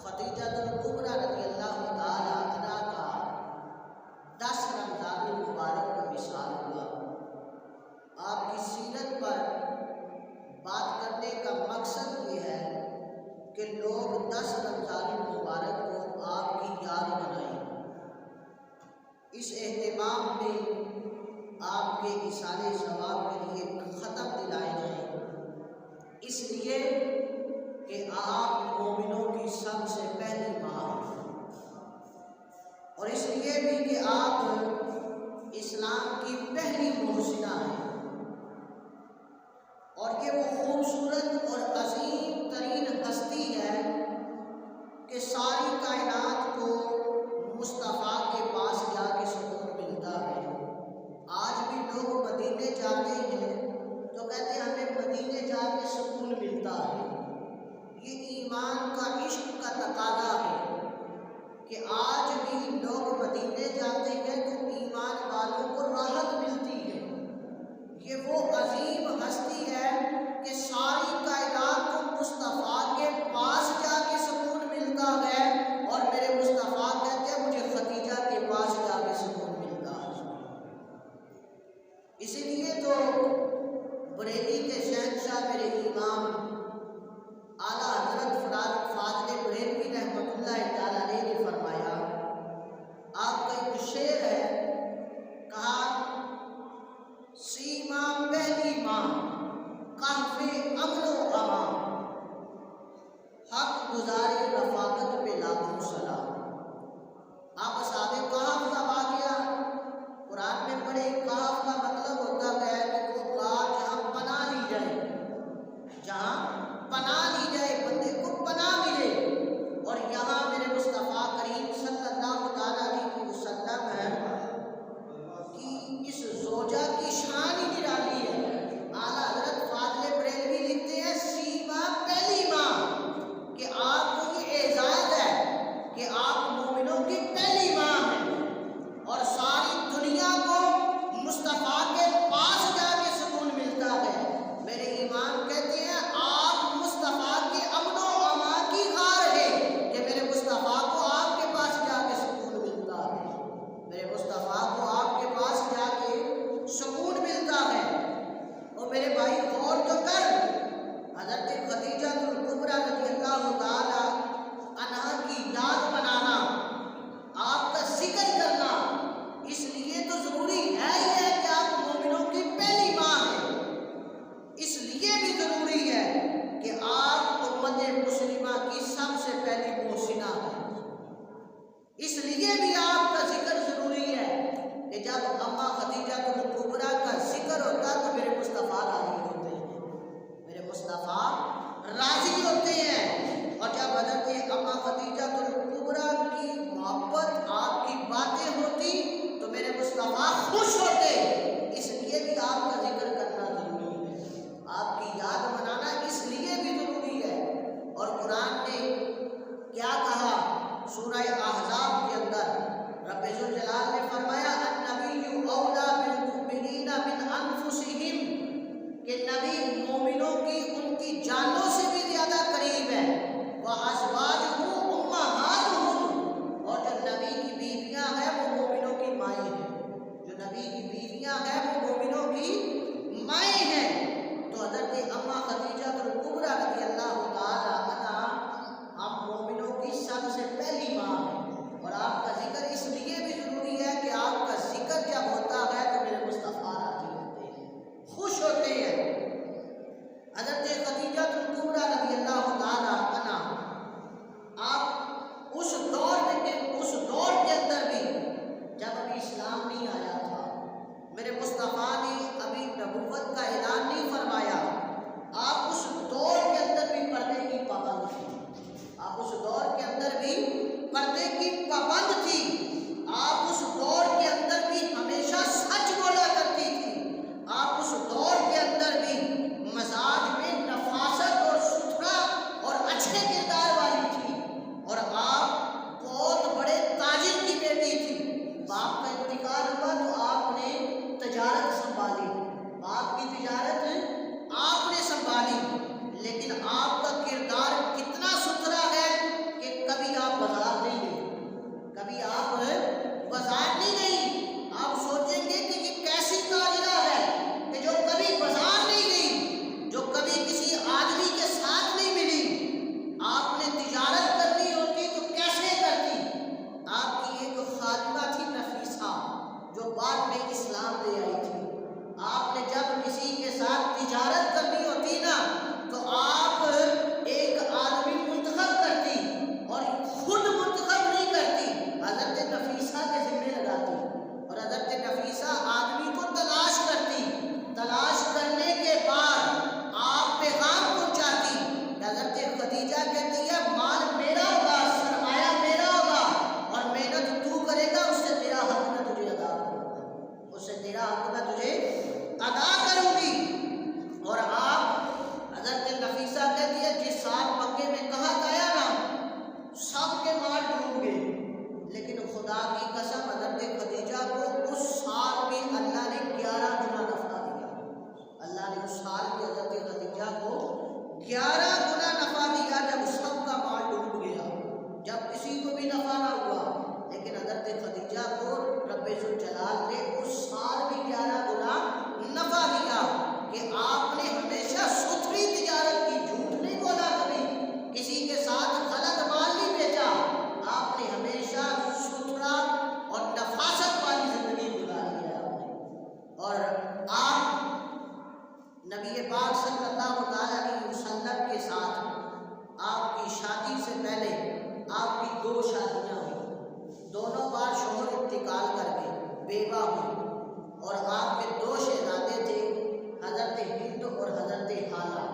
خدیجہ الکبریٰ رضی اللہ تعالی عنہا کا 10 اس اہتمام میں آپ کے ایصال ثواب کے لیے ختم دلائے جائیں، اس لیے کہ آپ مومنوں کی سب سے پہلی ماں ہیں، اور اس لیے بھی کہ آپ اسلام کی پہلی محسنہ ہیں، اور یہ وہ خوبصورت اور عظیم ترین ہستی ہے کہ ساری کائنات کو مصطفیٰ کے پاس جا کے سکون ملتا ہے۔ آج بھی لوگ مدینے جاتے ہیں تو کہتے ہیں ہمیں مدینے جا کے سکون ملتا ہے۔ یہ ایمان کا عشق کا تقاضا ہے کہ آج بھی لوگ مدینے جاتے ہیں تو ایمان والوں کو راحت ملتی ہے۔ یہ وہ عظیم ہستی ہے کہ ساری کائنات کو مصطفیٰ کے پاس جا کے سکون ملتا ہے، اور میرے مصطفیٰ کہتے ہیں مجھے خدیجہ کے پاس جا کے سکون ملتا ہے۔ اسی لیے تو بریلی کے شہنشاہ میرے امام اعلیٰ حضرت فاضل بریلوی رحمۃ اللہ تعالیٰ علیہ نے فرمایا، آپ کا ایک شعر ہے، کہا سیما پہلی ماں کہف امن و امان، حق گزاری رفاقت پہ لاکھوں سلام۔ آپ اصحاب کہف کا واقعہ قرآن میں پڑھے۔ کہف کا مطلب ہوتا ہے کہ وہ غار جہاں پناہ لی جائے، جہاں پناہ لی جائے، بندے کو پناہ ملے، اور یہاں میرے مصطفیٰ کریم صلی اللہ تعالیٰ علیہ وسلم ہے کہ اس زوجہ کی شان ہی نرالی ہے۔ اعلیٰ حضرت فاضل بریلوی لکھتے ہیں سیما پہلی ماں، کہ آپ کو یہ اعزاز ہے کہ آپ مومنوں کی پہلی ماں ہیں، اور ساری دنیا کو مصطفیٰ کے پاس جا کے سکون ملتا ہے۔ میرے امام کہتے ہیں آپ مصطفیٰ کے امن و امان کی غار ہے کہ میرے مصطفیٰ کو آپ کے پاس جا کے سکون ملتا ہے، میرے مصطفیٰ کو آپ کے پاس جا کے سکون ملتا ہے۔ اور میرے بھائی غور تو کر، حضرت خدیجہ الکبریٰ رضی اللہ تعالی عنہا کی یاد بنانا، آپ کا ذکر کرنا، اس لیے تو ضروری ہے ہی ہے کہ آپ مومنوں کی پہلی ماں ہیں۔ اس لیے بھی ضروری ہے کہ آپ امت مسلمہ کی سب سے پہلی محسنہ ہیں۔ اس لیے بھی آپ کا ذکر ضروری ہے کہ جب اماں خدیجہ الکبریٰ کا ذکر ہوتا تو میرے مصطفیٰ راضی ہوتے ہیں، میرے مصطفیٰ راضی ہوتے ہیں۔ اور جب حضرت اماں خدیجہ الکبریٰ کی محبت، آپ کی باتیں ہوتی تو میرے مصطفیٰ خوش ہوتے۔ اس لیے بھی آپ کا ذکر کرنا ضروری ہے، آپ کی یاد منانا اس لیے بھی ضروری ہے۔ اور قرآن نے کیا کہا سورہ احزاب کے اندر، رب ذوالجلال نے فرمایا النبی اولیٰ بالمؤمنین من انفسہم، کہ نبی مومنوں کی ان کی جانوں سے بھی زیادہ قریب ہے، وازواجہ امہاتہم، اور جو نبی کی بیویاں ہیں وہ مومنوں کی مائیں ہیں، جو نبی کی نبی پاک صلی اللہ تعالیٰ علیہ وسلم کے ساتھ آپ کی شادی سے پہلے آپ کی 2 شادیاں ہوئی، دونوں بار شوہر انتقال کر گئے، بیوہ ہوئی، اور آپ کے 2 شہزادے تھے، حضرت ہند اور حضرت حالہ،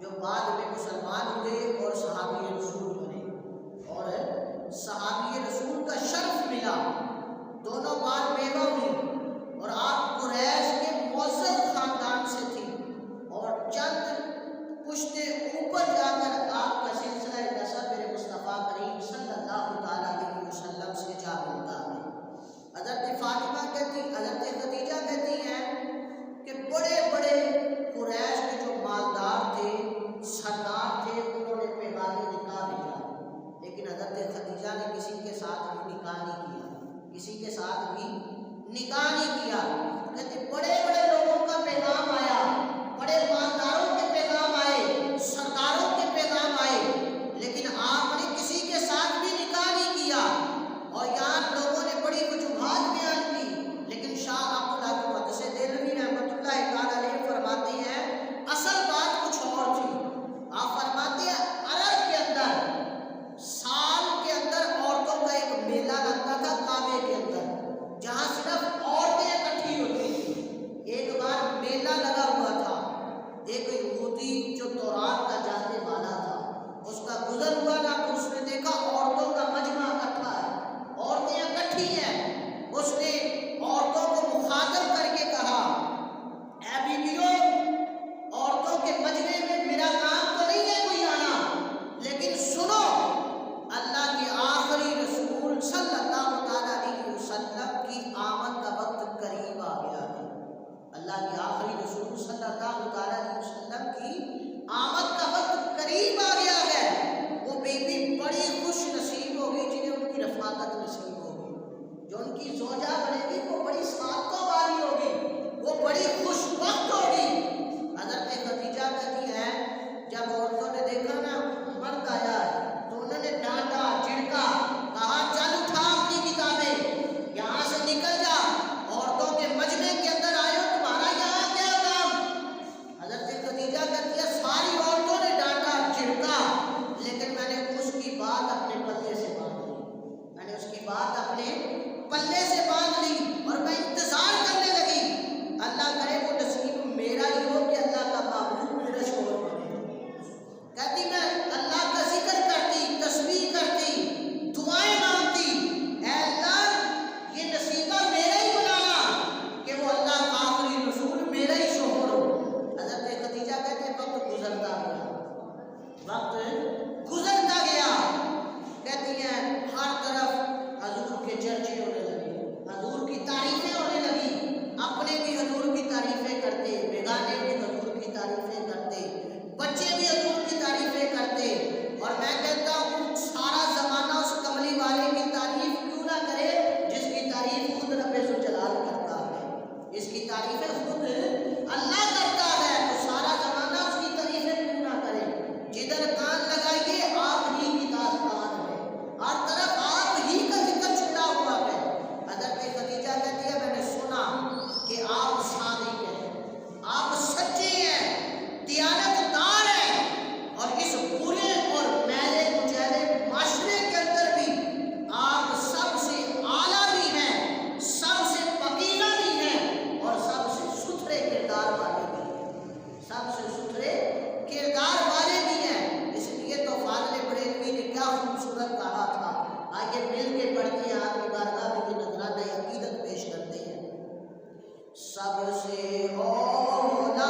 جو بعد میں مسلمان ہوئے اور صحابی رسول بنے، اور صحابی رسول کا شرف ملا، دونوں بار بیوہ ہوئی، اور آپ قریش کے معزز خاندان سے تھی، اور چند پشتے اوپر جا کر آپ کا سلسلہ نسب میرے مصطفیٰ کریم صلی اللہ تعالیٰ علیہ وسلم سے جا ملتا ہے۔ حضرت فاطمہ کہتی، حضرت خدیجہ کہتی ہیں کہ بڑے بڑے قریش کے جو مالدار تھے، سردار تھے، انہوں نے پیغام نکاح بھیجا، لیکن حضرت خدیجہ نے کسی کے ساتھ بھی نکاح نہیں کیا، کسی کے ساتھ بھی نکاح نہیں کیا۔ کہتے بڑے بڑے لوگوں کا پیغام آیا، بڑے مالداروں کے پیغام آئے، سرداروں کے پیغام آئے، لیکن آپ نے کسی کے ساتھ بھی نکاح نہیں کیا، اور یہاں لوگوں نے بڑی وجوہات بیان کی، لیکن شاہ عبدالحق محدث دہلوی رحمۃ اللہ تعالیٰ علیہ فرماتے ہیں اصل بات کچھ اور تھی۔ آپ فرماتے ہیں عرب کے اندر سال کے اندر عورتوں کا ایک میلہ لگتا تھا کعبے کے اندر، جہاں صرف عورتیں اکٹھی ہوتی تھیں۔ ایک بار میلہ لگا ہوا تھا، ایک یہودی جو تورات کا جاننے والا تھا، اس کا گزر ہوا نا، تو اس نے دیکھا عورتوں کا مجمع اکٹھا ہے، عورتیں اکٹھی ہیں۔ اس نے عورتوں کو مخاطب کر کے کہا، اے بیویوں، عورتوں کے مجمع میں میرا کام تو نہیں ہے کوئی آنا، لیکن سنو، اللہ کے آخری رسول صلی اللہ تعالیٰ علیہ وسلم کی آمد کا وقت قریب آ گیا ہے۔ اللہ کے آخری رسول صلی اللہ تعالیٰ علیہ وسلم کی آمد کا وقت قریب آ گیا ہے۔ وہ بیوی بڑی خوش نصیب ہوگی جنہیں ان کی رفاقت نصیب ہوگی، جو ان کی زوجہ بنے گی وہ بڑی سعادتوں والی ہوگی، وہ بڑی خوش وقت ہوگی۔ حضرت خدیجہ کہتی ہے جب عورتوں نے دیکھا نا مرد آیا ہے تو انہوں نے ڈانٹا، جھڑکا، کہا چل اٹھا اپنی کتابیں، یہاں سے نکل جا، عورتوں کے مجمع کے اندر آئے ہو، تمہارا یہاں کیا کام؟ حضرت خدیجہ کہتی ہے ساری عورتوں نے ڈانٹا، جھڑکا، لیکن میں نے اس کی بات اپنے پلے سے باندھ لی، میں نے اس کی بات اپنے پلے سے باندھ لی، اور میں انتظار کرنے لگی، اللہ کرے وہ نصیب میرا ہی ہو کہ اللہ کا محبوب میرا شوہر بنے۔ کہتی میں اللہ کا ذکر کرتی، تسبیح کرتی، دعائیں مانگتی، اے اللہ یہ نصیبہ میرا ہی بنانا کہ وہ اللہ کا آخری رسول میرا ہی شوہر ہو۔ حضرت خدیجہ کہتے ہیں وقت گزرتا گیا، وقت گزرتا گیا، کہتی ہیں ہر طرف حضور کے چرچے ہونے لگے، حضور کی تعریفیں ہونے لگی، اپنے بھی حضور کی تعریفیں کرتے، بیگانے بھی حضور کی تعریفیں کرتے، بچے بھی حضور کی تعریفیں کرتے، اور میں کہتا ہوں سارا زمانہ اس کملی والے کی تعریف کیوں نہ کرے جس کی تعریف خود رب ذوالجلال کرتا ہے، اس کی تعریفیں خود اللہ کرتا ہے، تو سارا زمانہ اس کی تعریفیں کیوں نہ کرے۔ جدھر کان لگائیے آپ ہی کی داستان ہے، ہر طرف آپ ہی کا ذکر چھڑا ہوا ہے۔ حضرت خدیجہ کہتی ہے میں نے سنا کہ آپ صادق ہیں، آپ سچے ہیں، دیانت دار ہیں، اور اس برے اور میلے کچیلے معاشرے کے اندر بھی آپ سب سے اعلیٰ بھی ہیں، سب سے پکیلا بھی ہیں، اور سب سے ستھرے کردار والے بھی ہیں، سب سے ستھرے کردار والے بھی ہیں۔ اس لیے تو فاضل بریلوی نے کیا خوبصورت کہا تھا، آئیے مل کے پڑھتے ہیں، آپ کی بارگاہ میں یہ نذرانہ عقیدت پیش کرتے ہیں۔ سب سے اولا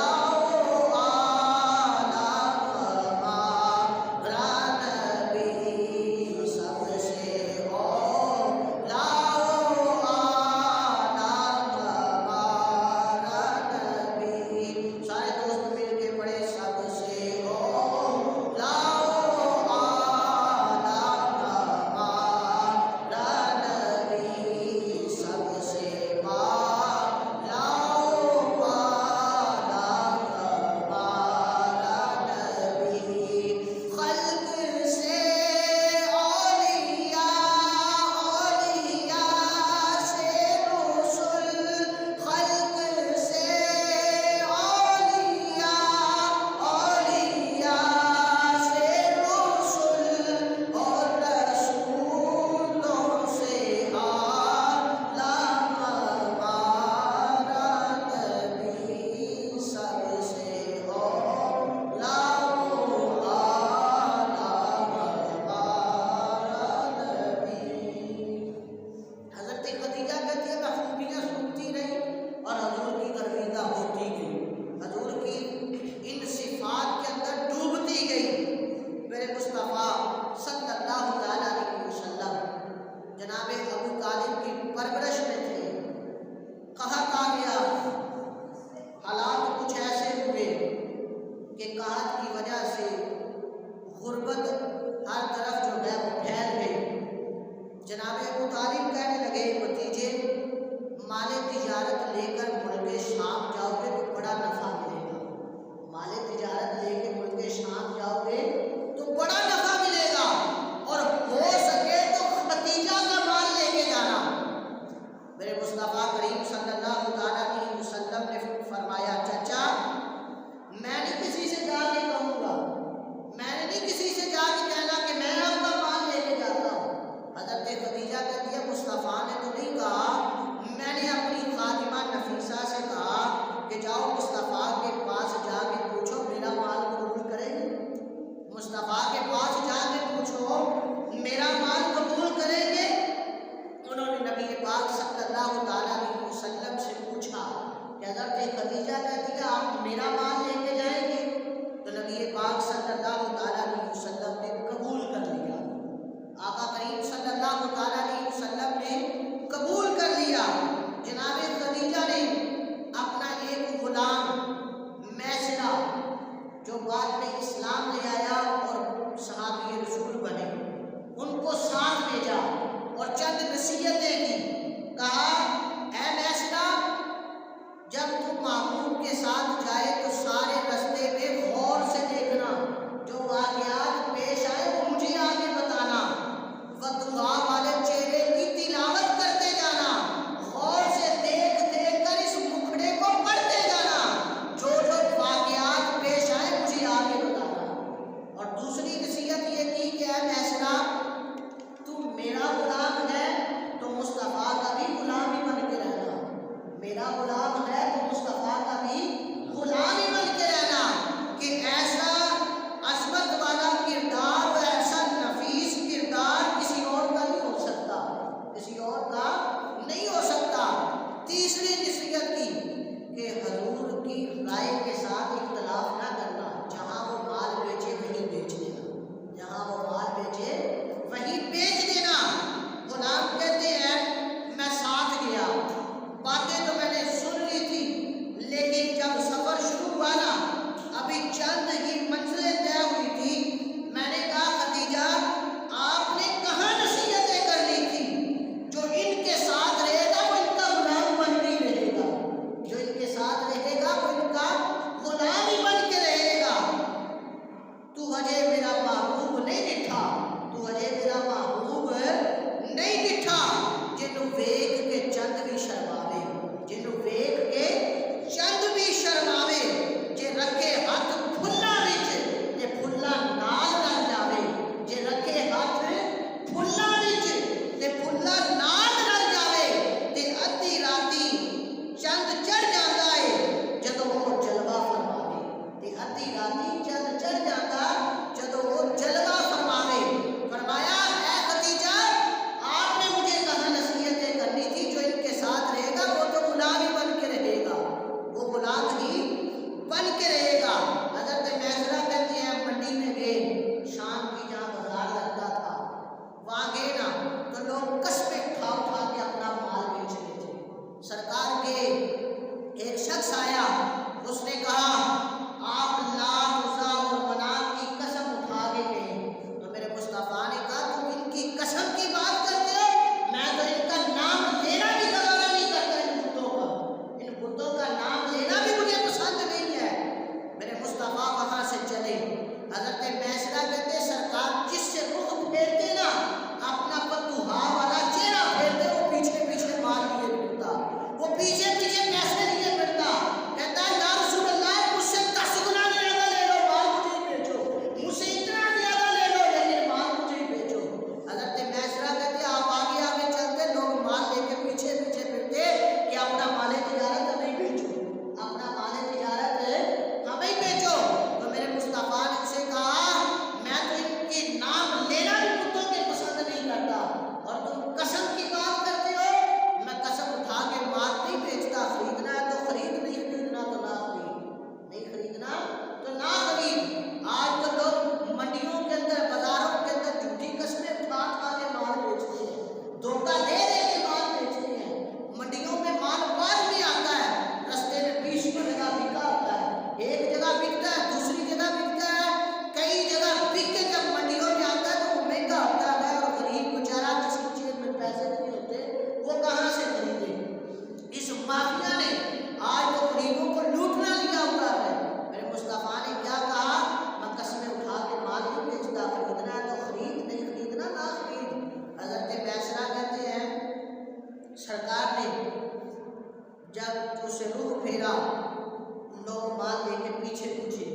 سے کہا کہ جاؤ مصطفیٰ کے پاس جا کے پوچھو میرا مال قبول کریں گے؟ مصطفیٰ کے پاس جا کے پوچھو میرا مال قبول کریں گے؟ انہوں نے نبی پاک صلی اللہ تعالیٰ علیہ وسلم سے پوچھا کہ حضرت خدیجہ کہتی ہے آپ میرا مال لے کے جائیں گے؟ تو نبی پاک صلی اللہ تعالیٰ علیہ وسلم نے قبول کر لیا۔ آقا کریم صلی اللہ تعالیٰ علیہ وسلم نے قبول کر لیا۔ جناب خدیجہ نے اپنا ایک غلام میسرہ جو بعد میں اسلام لے آیا اور صحابی رسول بنے، ان کو ساتھ بھیجا اور چند نصیحتیں کی۔ کہا اے میسرہ جب تم محبوب کے ساتھ جائے تو سارے رستے میں غور سے دیکھنا، جو واقعات پیش آئے وہ مجھے آگے بتانا، ودعا والے چہرے کی تلاوت کرتے جانا، غور سے دیکھ دیکھ کر اس مکھڑے کو پڑھتے جانا، جو جو واقعات پیش آئے مجھے آگے بتانا۔ اور دوسری نصیحت یہ کی کہ اے میسرہ تم میرا غلام ہے تو مصطفیٰ کا بھی غلام ہی بن کے رہنا، میرا غلام ہے تو مصطفیٰ کا بھی غلام ہی بن کے رہنا، کہ ایسا عظمت والا کردار و ایسا نفیس کردار کسی اور کا نہیں ہو سکتا، کسی اور کا نہیں ہو سکتا۔ تیسری نصیحت کی کہ حضور کی رائے کے ساتھ اختلاف نہ کرنا، جہاں وہ مال بیچے وہیں بیچ دینا، جہاں وہ مال بیچے وہیں بیچ دینا۔ غلام کہتے ہیں میں ساتھ گیا، باتیں تو میں نے سن لی تھی، لیکن جب سفر شروع ہوا نا ابھی چند ہی منزلیں طے ہوئی تھی، میں نے کہا خدیجہ آپ نے کہاں نصیحتیں کر لی تھی؟ جو ان کے ساتھ رہے گا وہ ان کا غلام بن کے ہی رہے گا، جو ان کے ساتھ رہے گا وہ ان کا غلام ہی بن کے رہے گا۔ تو اجے میرا محبوب نہیں ڈٹھا، تو اجے میرا محبوب نہیں ڈٹھا، جنوں ویکھ کے چند بھی شرماوے، جنوں ویکھ کے چند بھی شرماوے، جے رکھے ہاتھ پھلا وچ تے پھلا نال رل جاوے، جے رکھے ہاتھ پھلا وچ تے پھلا نال رل جاوے، تے ادھی راتی چند چڑھ جاندا ہے جدوں وہ جلوہ فرماوے، تے ادھی راتی چند چڑھ جاندا جدوں وہ جلوہ فرماوے۔ فرمایا اے خدیجہ آپ نے مجھے کہاں نصیحتیں کرنی تھی، جو ان کے ساتھ رہے گا وہ تو غلام ہی بن کے رہے گا، وہ غلام ہی بن کے رہے گا۔ حضرت میسرہ کہتی ہیں منڈی میں گئے، شام کی جہاں بازار لگتا تھا وہاں گئے نا تو لوگ قسمیں اٹھا اٹھا کے اپنا مال بیچ رہے تھے۔ سرکار کے ایک شخص آیا، اس نے کہا آپ لات عزا اور منات کی قسم اٹھا کے گئے، تو میرے مصطفیٰ نے کہا تم ان کی قسم کی بات کرتے ہو، میں تو ان کا نام لینا بھی گوارا نہیں کرتا، ان بتوں کا نام لینا بھی مجھے پسند نہیں ہے۔ میرے مصطفیٰ وہاں سے چلے، حضرت میسرہ کہتے سرکار جس سے رخ پھیرتے نا اپنا فتوحا والا چہرہ پھیرتے، وہ پیچھے پیچھے مال لیے پھرتا، وہ پیچھے پیچھے پیسے لیے پھرتا، کہتا ہے یا رسول اللہ مجھ سے 10 گنا زیادہ لے لو مال مجھے ہی بیچو، مجھ سے اتنا زیادہ لے لو لیکن مال مجھے ہی بیچو۔ حضرت میسرہ کہتے آپ آگے آگے چلتے، لوگ مال لے کے پیچھے پیچھے پھرتے کہ اپنا مال تجارت ہمیں بیچو، اپنا مال تجارت ہمیں بیچو۔ تو میرے مصطفیٰ نے اسے کہا میں تو ان کے نام لینا بھی بتوں کے پسند نہیں کرتا، اور تم قسم کی بات کرتے ہو، میں قسم اٹھا کے مال نہیں بیچتا، خریدنا ہے تو خرید، نہیں خریدنا تو نہ خرید، نہیں خریدنا تو نہ خرید۔ آج تو لوگ منڈیوں کے اندر بازاروں کے اندر جھوٹی قسمیں اٹھا اٹھا کے مال بیچتے ہیں، دھوکہ دے دے کے مال بیچتے ہیں۔ منڈیوں میں مال بعد میں آتا ہے، رستے میں 20 جگہ بکا ہوتا ہے، ایک جگہ بکتا ہے دوسری جگہ بکتا ہے، کئی جگہ بک کے جب منڈیوں میں آتا ہے تو وہ مہنگا ہوتا ہے، اور غریب بیچارہ جس کی چیز میں پیسے نہیں ہوتے وہ کہاں سے خریدے۔ اس مافیا نے آج تو غریبوں کو لوٹنا لیا ہوا ہے۔ میرے مصطفیٰ نے کیا کہا میں قسمیں اٹھا کے مال نہیں بیچتا، خریدنا ہے تو خرید، نہیں خریدنا نہ خرید۔ حضرت میسرہ کہتے ہیں سرکار نے جب اسے رخ پھیرا، لوگ مال لے کے پیچھے پوچھے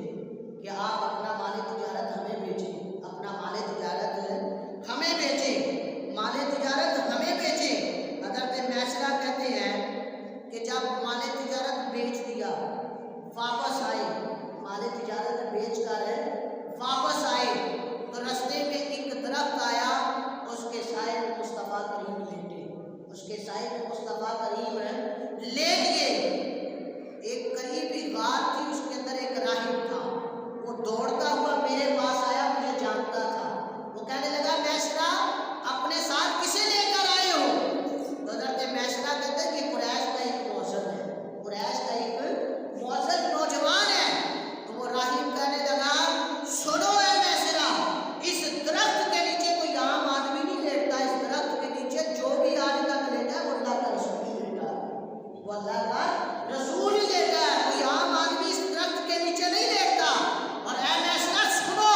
کہ آپ اپنا مال تجارت ہمیں بیچیں، اپنا مال تجارت ہمیں بیچیں، مال تجارت ہمیں بیچیں۔ حضرت میسرہ کہتے ہیں کہ جب مال تجارت وہ اللہ کا رسول ہی لیتا ہے، کوئی عام آدمی اس درخت کے نیچے نہیں لیٹتا۔ اور اے معاشرہ سنو،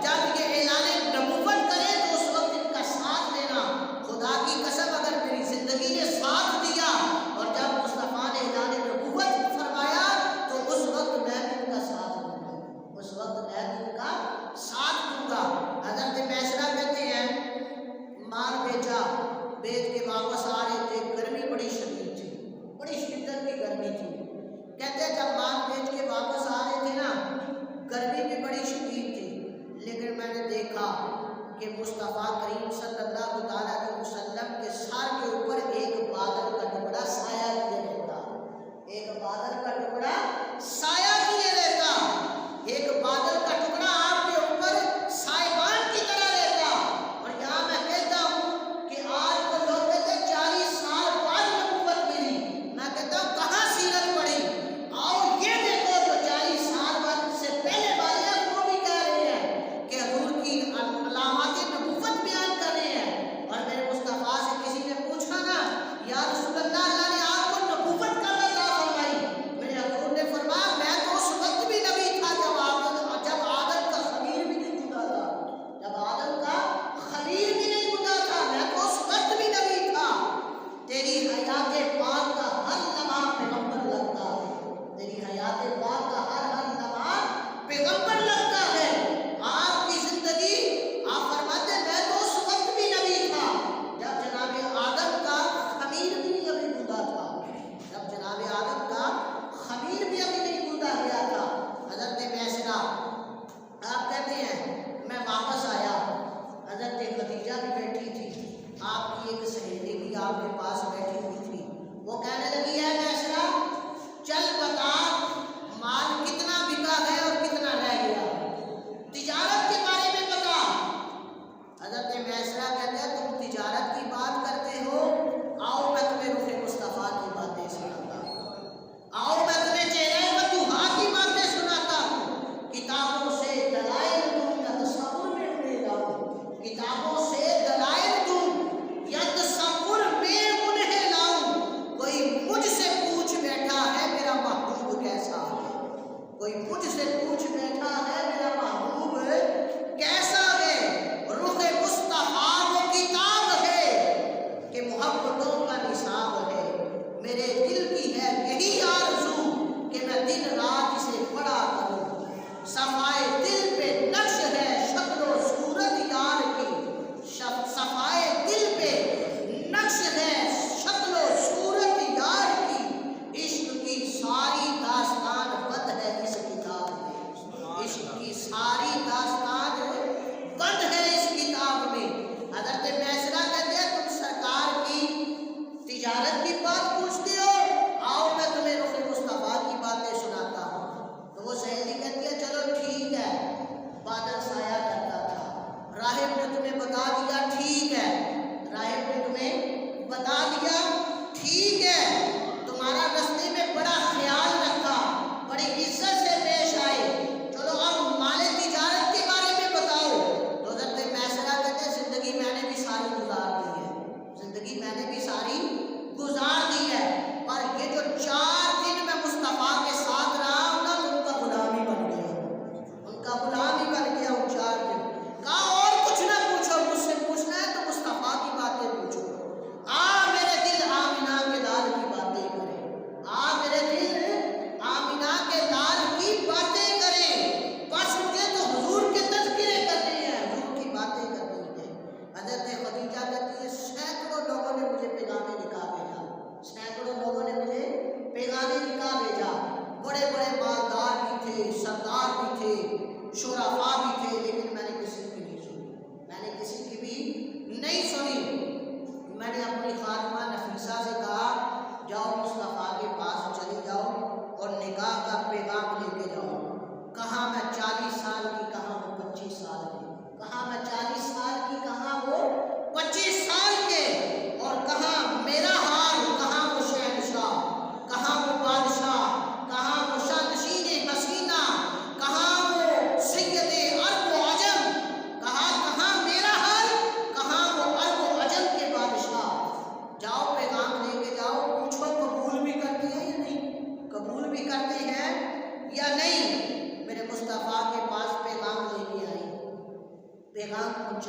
جب یہ اعلان نبوت کرے تو اس وقت ان کا ساتھ دینا۔ خدا کی قسم اگر میری زندگی نے ساتھ دیا اور جب مصطفیٰ نے اعلان نبوت فرمایا تو اس وقت میں بھی ان کا ساتھ دوں گا، اس وقت میں بھی ان کا ساتھ دوں گا۔ حضرت معاشرہ کہتے ہیں مال بیچا، بیچ کے واپس آ رہے تھے، گرمی بڑی شدید تھی، بڑی شدت کی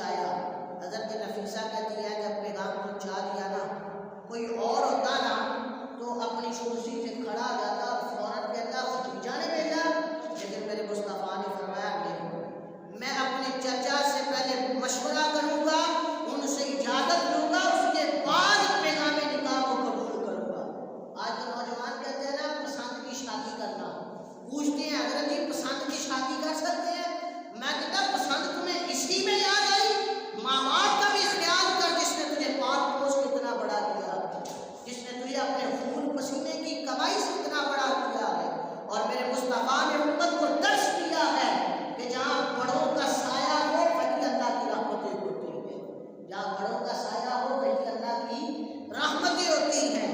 پہنچایا۔ حضرت نفیسہ کہتی ہے جب پیغام پہنچا دیا نا، کوئی اور ہوتا نا تو اپنی کرسی سے کھڑا ہو جاتا اور فوراً کہتا خدیجہ نے بھیجا، لیکن میرے مصطفیٰ نے فرمایا نہیں، میں اپنے چچا سے پہلے مشورہ کروں گا، ان سے اجازت لوں گا، اس کے بعد پیغام نکاح کو قبول کروں گا۔ آج تو نوجوان کہتے ہیں نا پسند کی شادی کرنا، پوچھتے ہیں حضرت جی پسند کی شادی کر سکتے ہیں؟ میں کہتا پسند تمہیں اسی میں یاد آئی، ماں باپ کا بھی خیال کر جس نے تجھے پال پوس کے اتنا بڑا کیا، جس نے تجھے اپنے خون پسینے کی کمائی سے اتنا بڑا کیا ہے۔ اور میرے مصطفیٰ نے امت کو درس دیا ہے کہ جہاں بڑوں کا سایہ ہو وہی اللہ کی رحمتیں ہوتی ہیں، جہاں بڑوں کا سایہ ہو وہی اللہ کی رحمتیں ہوتی ہیں۔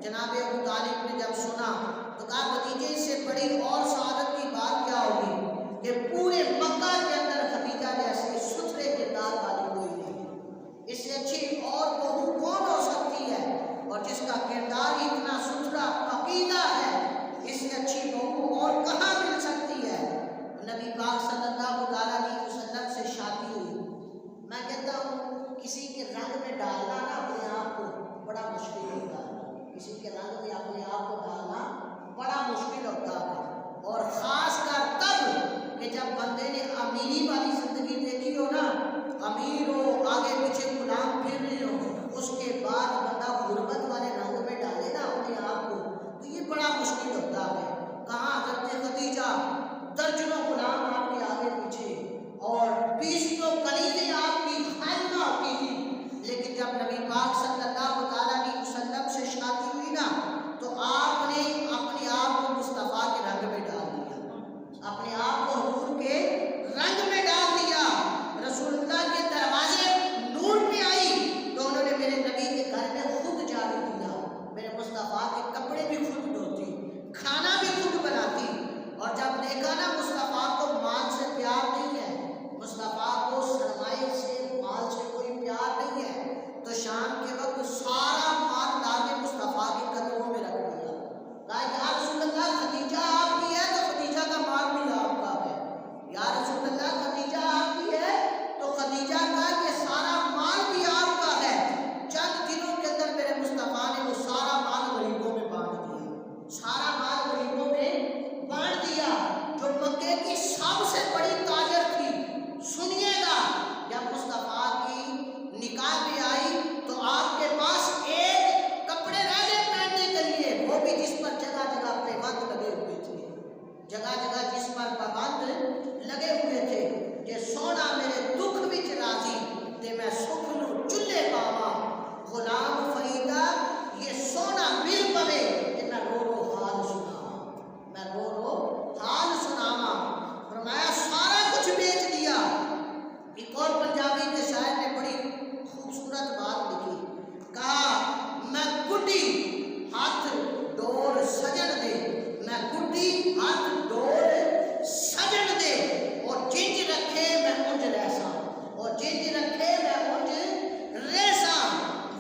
جناب ابو طالب نے جب سنا تو کہا بھتیجے اس سے بڑی اور سعادت کی بات کیا ہوگی کہ پورے مکہ کے اندر خدیجہ جیسے ستھرے کردار والی کوئی نہیں، اس سے اچھی اور بہو کون ہو سکتی ہے، اور جس کا کردار اتنا ستھرا عقیدہ ہے، اس سے اچھی بہو اور کہاں مل سکتی ہے۔ نبی پاک صلی اللہ علیہ وسلم سے شادی ہوئی، میں کہتا ہوں کسی کے رنگ میں ڈالنا نا اپنے آپ کو بڑا مشکل ہوتا ہے، کسی کے رنگ میں اپنے آپ کو ڈالنا بڑا مشکل ہوتا ہے، اور خاص کر تب کہ جب بندے نے امیری والی زندگی دیکھی ہو نا، امیر ہو آگے پیچھے غلام پھر رہے ہو، اس کے بعد بندہ غربت والے رنگ میں ڈالے نا اپنے آپ کو تو یہ بڑا مشکل ہوتا ہے۔ کہاں حضرت خدیجہ درجنوں غلام آپ کے آگے پیچھے اور بیسوں کنیزیں آپ کی خادمہ ہوتی تھی، لیکن جب نبی پاک صلی اللہ علیہ وسلم سے شادی ہوئی نا تو آپ نے اپنے آپ کو مصطفیٰ کے رنگ میں ڈال دیا، اپنے آپ کو حضور کے رنگ میں ڈال دیا۔ رسول اللہ کے دروازے نور پہ آئی تو انہوں نے میرے نبی کے گھر میں خود جھاڑو دیا، میرے مصطفیٰ کے کپڑے بھی خود دھوتی، کھانا بھی خود بناتی، اور جب دیکھا نا مصطفیٰ کو مال سے پیار نہیں ہے، مصطفیٰ کو سرمائے سے مال سے کوئی پیار نہیں ہے، تو شام کے وقت سارا مال لا کے مصطفیٰ کے قدموں میں رکھ دیا، کہا یا رسول اللہ خدیجہ آپ کی ہے تو خدیجہ کا مال بھی آپ کا ہے، یا رسول اللہ خدیجہ آپ کی ہے تو خدیجہ کا یہ سارا مال بھی آپ کا ہے۔ چند دنوں کے اندر میرے مصطفیٰ نے وہ سارا مال غریبوں میں بانٹ دیا، سارا مال غریبوں میں بانٹ دیا۔ جو مکے کی سب سے بڑی تاجر تھی، سنیے گا جب مصطفیٰ کی نکاح پہ آئی تو آپ کے پاس ایک کپڑے رہ گئے پہننے کے لیے، وہ بھی جس پر جگہ جگہ پابند لگے ہوئے تھے، جگہ جگہ جس پر پابند لگے ہوئے تھے کہ سونا میرے دکھ وچ راضی تے میں سکھ نو چلے پاواں، غلام فریدا یہ سونا مل پوے تے میں رو رو حال سناواں، میں رو رو حال سناواں۔ فرمایا سارا کچھ بیچ دیا۔ ایک اور پنجابی کے شاعر نے بڑی خوبصورت بات لکھی، کہا میں گڈی ہاتھ ڈور سجن دے، میں گڈی ہاتھ ڈور سجن دے، اور جنج رکھے میں انج ریسا، اور جنج رکھے میں انج ریسا،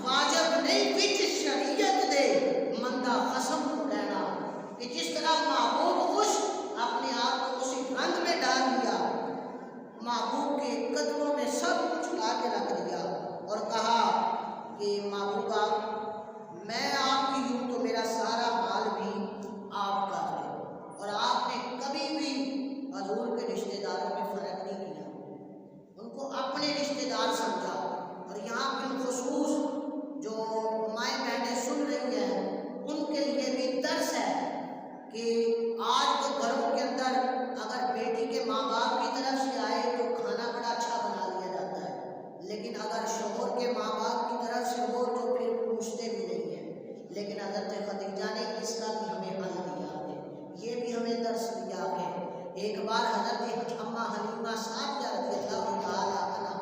واجب نہیں وچ شریعت دے مندہ قسم لینا، کہ جس طرح محبوب خوش اپنے آپ کو اسی رنگ میں ڈال دیا، محبوب کے قدموں میں سب کچھ لا کے رکھ دیا، اور کہا کہ محبوبہ میں آپ کی ہوں تو میرا سارا مال بھی آپ کا ہے، اور آپ نے کبھی بھی حضور کے رشتہ داروں میں فرق نہیں کیا، ان کو اپنے رشتہ دار سمجھا۔ اور یہاں بالخصوص جو مائیں بہنیں سن رہی ہیں ان کے لیے بھی درس ہے کہ آج تو گھروں کے اندر اگر بیٹی کے ماں باپ کی طرف سے آئے تو کھانا بڑا اچھا بنا لیا جاتا ہے، لیکن اگر شوہر کے ماں باپ کی طرف سے ہو تو پھر پوچھتے بھی نہیں ہیں۔ لیکن حضرت خدیجہ نے اس کا بھی ہمیں حل دیا ہے، یہ بھی ہمیں درس دیا ہے۔ ایک بار حضرت اماں حلیمہ سعدیہ رضی اللہ تعالیٰ عنہ،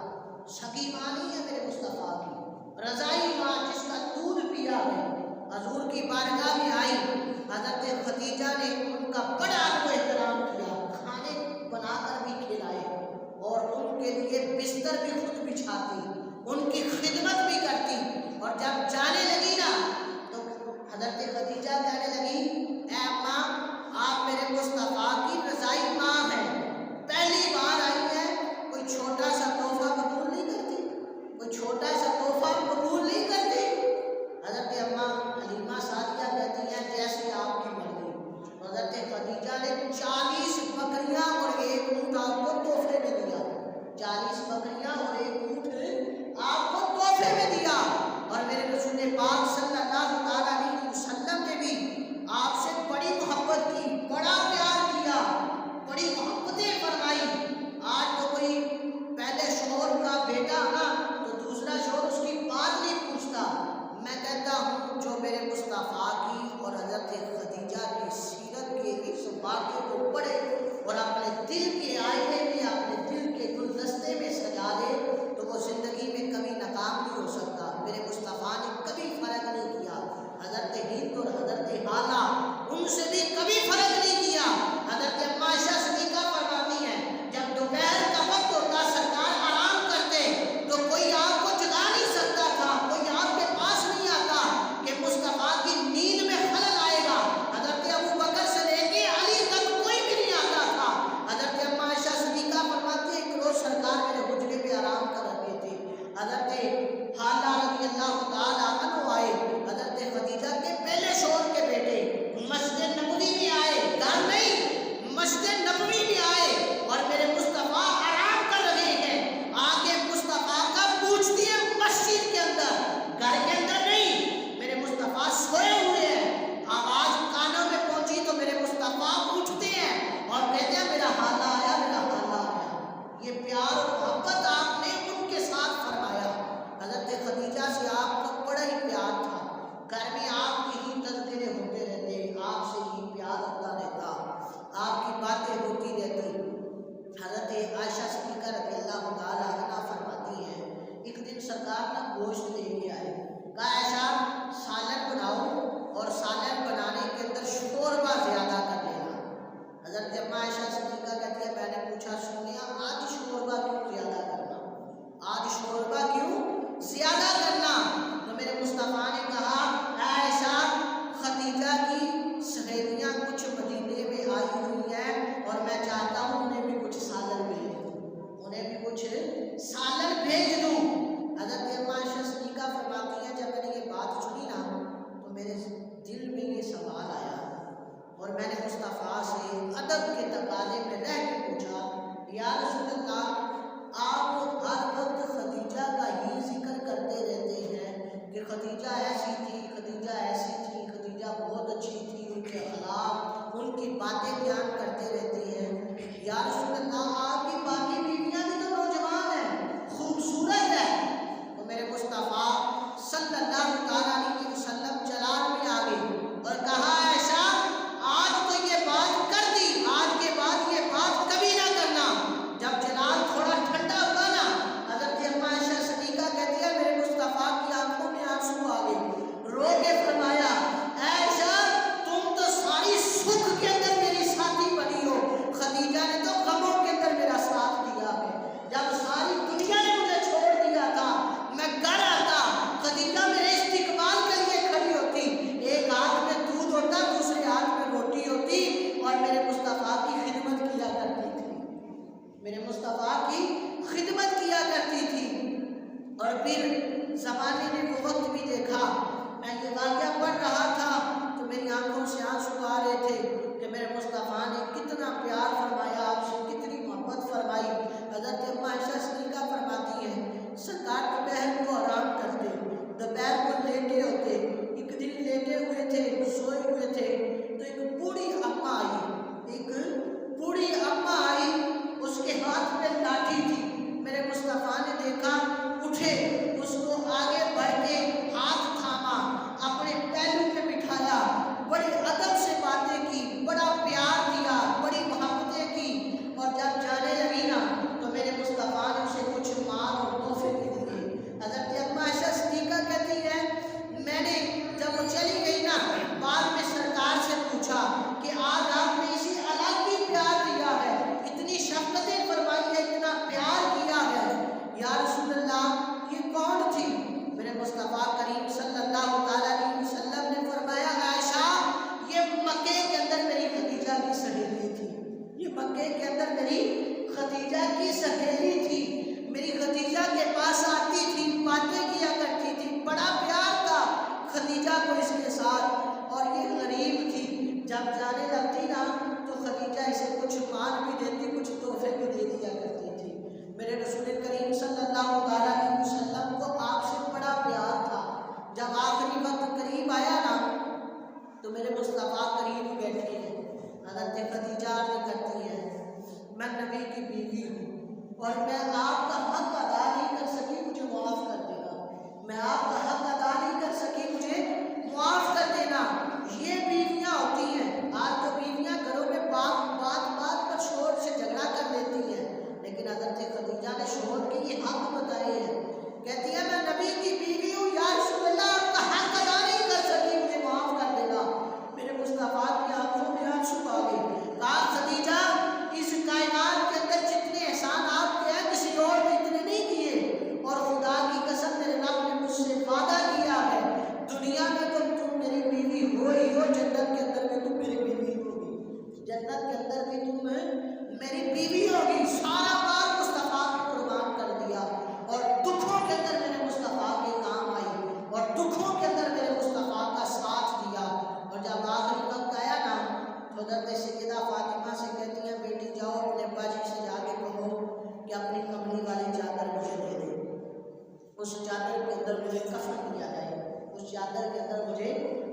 سکی ماں نہیں ہے میرے مصطفیٰ کی، رضائی ماں جس کا دودھ پیا ہے، حضور کی بارگاہ میں آئی، حضرت خدیجہ نے ان کا بڑا ادب و احترام کیا، کھانے بنا کر بھی کھلائے، اور ان کے لیے بستر بھی خود بچھاتی، ان کی خدمت بھی کرتی، اور جب جانے لگی نا تو حضرت خدیجہ کہنے لگی اے ماں آپ میرے مصطفیٰ کی رضائی ماں ہیں، پہلی بار آئی ہے، کوئی چھوٹا سا تحفہ قبول نہیں اور میں چاہتا ہوں انہیں بھی کچھ سالن بھیج دوں، انہیں بھی کچھ سالن بھیج دوں۔ حضرت اما عائشہ صدیقہ فرماتی ہیں جب میں نے یہ بات سنی نا تو میرے دل میں یہ سوال آیا اور میں نے مصطفیٰ سے ادب کے تقاضے میں رہ کے پوچھا، یا رسول اللہ آپ ہر وقت خدیجہ کا ہی ذکر کرتے رہتے ہیں کہ خدیجہ ایسی تھی، خدیجہ ایسی تھی، خدیجہ بہت اچھی تھی، ان کے اخلاق، ان کی باتیں بیان کرتے رہتے ہیں، یا رسول اللہ آپ کی باقی بیویاں بھی تو نوجوان ہیں، خوبصورت ہے۔ تو میرے مصطفیٰ صلی اللہ تعالیٰ علیہ وسلم جلال میں آ گئے اور کہا عائشہ آج تو یہ بات کر دی، آج کے بعد یہ بات کبھی نہ کرنا۔ جب جلال تھوڑا ٹھنڈا ہوا نا حضرت اما عائشہ صدیقہ کہتی ہے میرے مصطفیٰ کی آنکھوں میں آنسو آ گئے، رو کے فرمایا عائشہ تم تو ساری سکھ کے اندر میری ساتھی بنی ہو، خدیجہ نے تو غموں کے اندر میرا ساتھ دیا ہے۔ جب ساری دنیا نے مجھے چھوڑ دیا تھا میں گھر آتا، خدیجہ میرے استقبال کے لیے کھڑی ہوتی، ایک ہاتھ میں دودھ ہوتا دوسرے ہاتھ میں روٹی ہوتی اور میرے مصطفیٰ کی خدمت کیا کرتی تھی، میرے مصطفیٰ کی خدمت کیا کرتی تھی۔ اور پھر زمانے نے وہ وقت بھی دیکھا، میں یہ واقعہ پڑھ رہا تھا تو میری آنکھوں سے آنسو آ رہے تھے کہ میرے مصطفیٰ نے کتنا پیار فرمایا، آپ سے کتنی محبت فرمائی۔ حضرت اما عائشہ صدیقہ فرماتی ہیں سرکار دوپہر کو آرام کرتے، دوپہر کو لیٹے ہوتے، ایک دن لیٹے ہوئے تھے، سوئے ہوئے تھے تو ایک بوڑھی اماں آئی، ایک بوڑھی اماں آئی، اس کے ہاتھ میں لاٹھی تھی، میرے مصطفیٰ نے دیکھا اٹھے، اس کو آگے بڑھ کے ہاتھ تھاما، اپنے پہلو پہ بٹھایا، بڑے ادب سے باتیں کی، بڑا پیار دیا، بڑی محبتیں کی، اور جب جانے لگی نا تو میرے مصطفیٰ نے اسے کچھ مال اور تحفے بھی دیے۔ حضرت اما عائشہ صدیقہ کہتی ہے میں نے جب وہ چلی گئی نا بعد میں سرکار سے پوچھا کہ آج آپ نے اسی الگ ہی پیار دیا ہے، اتنی شفقتیں فرمائی ہے، اتنا پیار کیا ہے، یا رسول اللہ یہ کون تھی؟ میرے مصطفیٰ کریم صلی اللہ تعالیٰ علیہ وسلم نے فرمایا عائشہ یہ مکے کے اندر میری خدیجہ کی سہیلی تھی، یہ مکے کے اندر میری خدیجہ کی سہیلی تھی، میری خدیجہ کے پاس آتی تھی، باتیں کیا کرتی تھی، بڑا پیار تھا خدیجہ کو اس کے ساتھ، اور یہ غریب تھی، جب جانے لگتی نا تو خدیجہ اسے کچھ مال بھی دیتی، کچھ تحفے بھی دے دیا کرتی تھی۔ میرے رسول کریم صلی اللہ تعالیٰ علیہ وسلم کو آپ سے بڑا پیار تھا۔ جب آخری وقت قریب آیا نا تو میرے مصطفیٰ قریب بیٹھے ہیں، حضرت خدیجہ عرض کرتی ہے میں نبی کی بیوی ہوں اور میں آپ کا حق ادا نہیں کر سکی، مجھے معاف کر دینا، میں آپ کا حق ادا نہیں کر سکی، مجھے معاف کر دینا۔ یہ بیویاں ہوتی ہیں، آج تو بیویاں گھروں میں بات پر شوہر سے جھگڑا کر لیتی ہیں، لیکن حضرت خدیجہ نے شوہر کے یہ حق بتائے ہیں، کہتی ہے میں نبی کی بیوی ہوں، یا رسول اللہ آپ کا حق ادا نہیں کر سکی، مجھے معاف کر دینا۔ میرے مصطفیٰ کی آنکھوں میں آنسو آ گئے، کہا خدیجہ اس کائنات کے اندر جتنے احسان آپ کے ہیں کسی اور نے اتنے نہیں کیے، اور خدا کی قسم میرے رب نے مجھ سے وعدہ کیا ہے دنیا میں تو تم میری بیوی ہو ہی ہو، جنت کے اندر بھی تم میری بیوی ہوگی، جنت کے اندر بھی تم میری بیوی ہوگی۔ سارا بار مصطفیٰ کو قربان کر دیا اور دکھوں کے اندر میرے مصطفیٰ کے کام آئی اور دکھوں کے اندر میرے مصطفیٰ کا ساتھ دیا۔ اور جب آخری وقت آیا نا تو حضرت سیدہ فاطمہ سے کہتی ہیں بیٹی جاؤ اپنے ابا جی سے جا کے کہو کہ اپنی کملی والی چادر مجھے دے دے، اس چادر کے اندر مجھے کفن دیا جائے، اس چادر کے اندر مجھے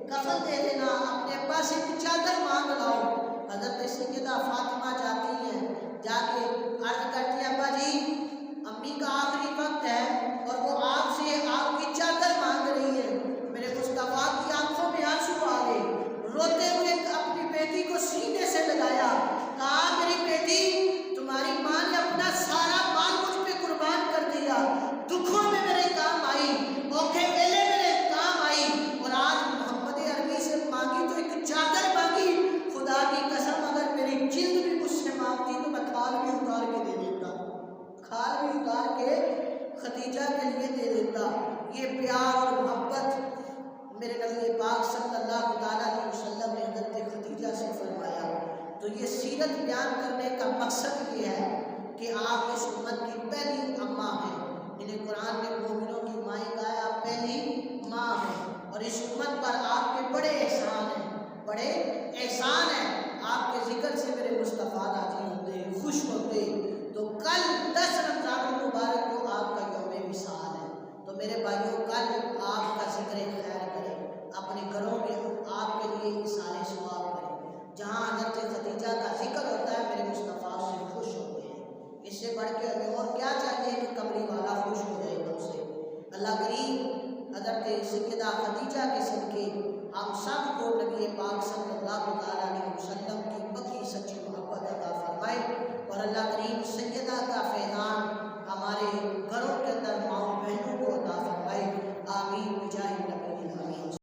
کفن دے دینا، اپنے ابا سے چادر مانگ لاؤ۔ حضرت سیدہ فاطمہ جاتی ہیں، جا کے عرض کرتی ہے ابا جی امی کا آخری وقت ہے اور وہ آپ سے آپ کی چادر مانگ رہی ہے۔ میرے مصطفیٰ کی آنکھوں میں آنسو آ گئے، روتے ہوئے اپنی بیٹی کو سینے سے لگایا، کہا میری بیٹی تمہاری ماں نے اپنا سارا مال مجھ پہ قربان کر دیا، دکھوں میں میرے کام آئی، اوکھے ویلے میرے کام آئی، اور آج محمد عربی سے مانگی تو ایک چادر مانگی، خدا کی قسم اگر میری جلد بھی مجھ سے مانگتی تو میں کھال بھی اتار کے دے دیتا، کھال بھی اتار کے خدیجہ کے لیے دے دیتا۔ یہ پیار اور محبت میرے نبی پاک صلی اللہ تعالیٰ علیہ وسلم نے حضرت خدیجہ سے فرمایا۔ تو یہ سیرت فضیلت بیان کرنے کا مقصد یہ ہے کہ آپ اس امت کی پہلی اماں ہیں، جنہیں قرآن نے مومنوں کی مائیں کہا، آپ پہلی ماں ہیں، اور اس امت پر آپ کے بڑے احسان ہیں، بڑے احسان ہیں۔ آپ کے ذکر سے میرے مصطفیٰ راضی ہوتے، خوش ہوتے۔ تو کل 10 رمضان المبارک کو آپ کا یوم وصال ہے، تو میرے بھائیوں کل آپ کا ذکر خیر کریں، اپنے گھروں میں آپ کے لیے اِثارِ ثواب کریں۔ جہاں حضرت خدیجہ کا ذکر ہوتا ہے میرے مصطفیٰ سے خوش ہوتے ہیں۔ اس سے بڑھ کے ہمیں اور کیا چاہیے کہ کملی والا خوش ہو جائے ہم سے۔ اللہ کریم حضرت سیدہ خدیجہ کے صدقے ہم سب کو نبی پاک صلی اللہ